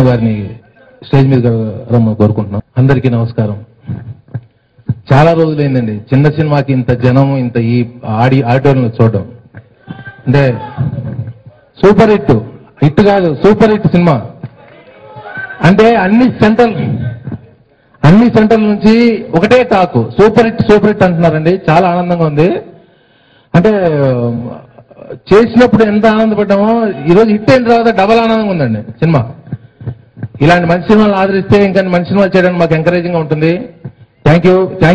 గారిని స్టేజ్ మీద రమ్మని కోరుకుంటున్నాం. అందరికీ నమస్కారం. చాలా రోజులైందండి చిన్న సినిమాకి ఇంత జనం ఇంత ఈ ఆడిటోరియంలో చూడడం. అంటే సూపర్ హిట్ కాదు సూపర్ హిట్ సినిమా. అంటే అన్ని సెంటర్ల నుంచి ఒకటే టాక్ సూపర్ హిట్ అంటున్నారండి. చాలా ఆనందంగా ఉంది. అంటే చేసినప్పుడు ఎంత ఆనందపడ్డామో ఈరోజు హిట్ అయిన తర్వాత డబల్ ఆనందంగా ఉందండి సినిమా. ఇలాంటి మంచి సినిమాలు ఆదరిస్తే ఇంకా మంచి సినిమాలు చేయడానికి మాకు ఎంకరేజింగ్ గా ఉంటుంది. Thank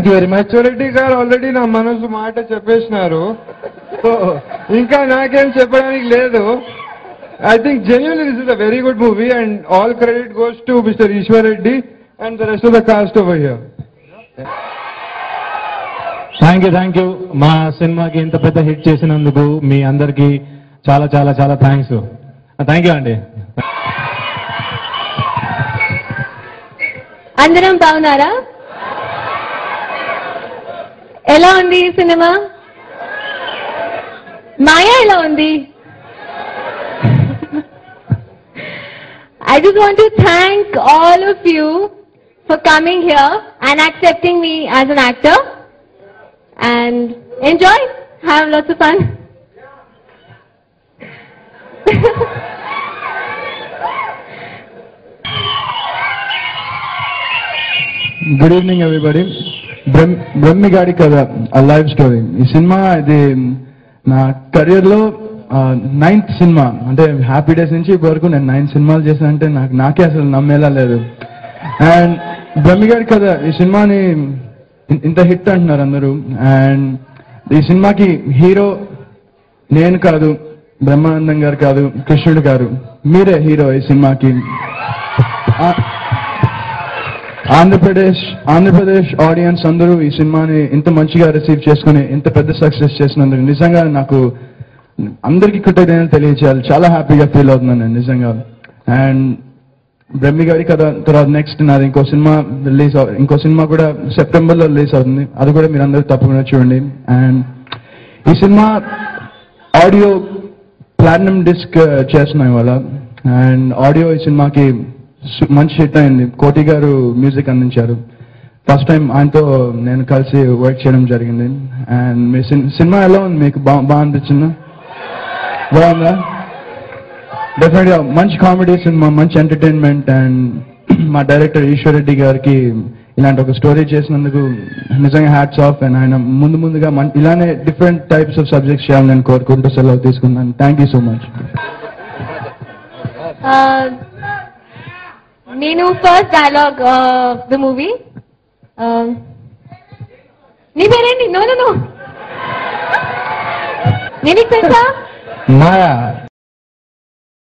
you very much. Reddy గారు ఆల్రెడీ నా మనసు మాట చెప్పేసినారు, సో ఇంకా నాకేం చెప్పడానికి లేదు. I think genuinely this is a very good movie and all credit goes to Mr. Ishwar Reddy and the rest of the cast over here. Thank you మా సినిమాకి ఇంత పెద్ద హిట్ చేసినందుకు మీ అందరికి చాలా చాలా చాలా థ్యాంక్స్. థ్యాంక్ యూ అండి. అందరం బాగున్నారా? ఎలా ఉంది ఈ సినిమా? మాయా ఎలా ఉంది? I just want to thank all of you for coming here and accepting me as an actor, and enjoy, have lots of fun. Good evening everybody. బ్రహ్మిగాడి కథ ఆ లైవ్ స్టోరీ. ఈ సినిమా ఇది నా కెరియర్లో 9th సినిమా. అంటే happy days నుంచి వరకు నేను 9 సినిమాలు చేశానంటే నాకే అసలు నమ్మేలా లేదు. అండ్ బ్రహ్మిగాడి కథ ఈ సినిమాని ఇంత హిట్ అంటున్నారు అందరూ. అండ్ ఈ సినిమాకి హీరో నేను కాదు, బ్రహ్మానందం గారు కాదు, కృష్ణుడు గారు, మీరే హీరో ఈ సినిమాకి. ఆంధ్రప్రదేశ్ ఆడియన్స్ అందరూ ఈ సినిమాని ఇంత మంచిగా రిసీవ్ చేసుకుని ఇంత పెద్ద సక్సెస్ చేసినందుకు నిజంగా నాకు అందరికీ కృతజ్ఞతలు తెలియజేయాలి. చాలా హ్యాపీగా ఫీల్ అవుతున్నాను నేను నిజంగా. అండ్ బ్రహ్మిగాడి కథ తర్వాత నెక్స్ట్ నాది ఇంకో సినిమా కూడా సెప్టెంబర్లో రిలీజ్ అవుతుంది. అది కూడా మీరు అందరూ తప్పకుండా చూడండి. అండ్ ఈ సినిమా ఆడియో ప్లాటినం డిస్క్ చేస్తున్నాం ఇవాళ. అండ్ ఆడియో ఈ సినిమాకి మంచి హిట్ అయింది. కోటి గారు మ్యూజిక్ అందించారు. ఫస్ట్ టైం ఆయనతో నేను కలిసి వర్క్ చేయడం జరిగింది. అండ్ మీ సినిమా ఎలా ఉంది? మీకు బాగా అనిపించిందా? బాగుందా? డెఫినెట్గా మంచి కామెడీ సినిమా, మంచి ఎంటర్టైన్మెంట్. అండ్ మా డైరెక్టర్ ఈశ్వర్ రెడ్డి గారికి ఇలాంటి ఒక స్టోరీ చేసినందుకు నిజంగా హ్యాట్స్ ఆఫ్. అండ్ ఆయన ముందుగా ఇలానే డిఫరెంట్ టైప్స్ ఆఫ్ సబ్జెక్ట్స్ చేయాలని నేను కోరుకుంటూ సెలవు తీసుకున్నాను. Thank you so much. నేను ఫస్ట్ డైలాగ్ ద మూవీ. నీ పేరేంటి? నో నేను తెలుసా? మాయా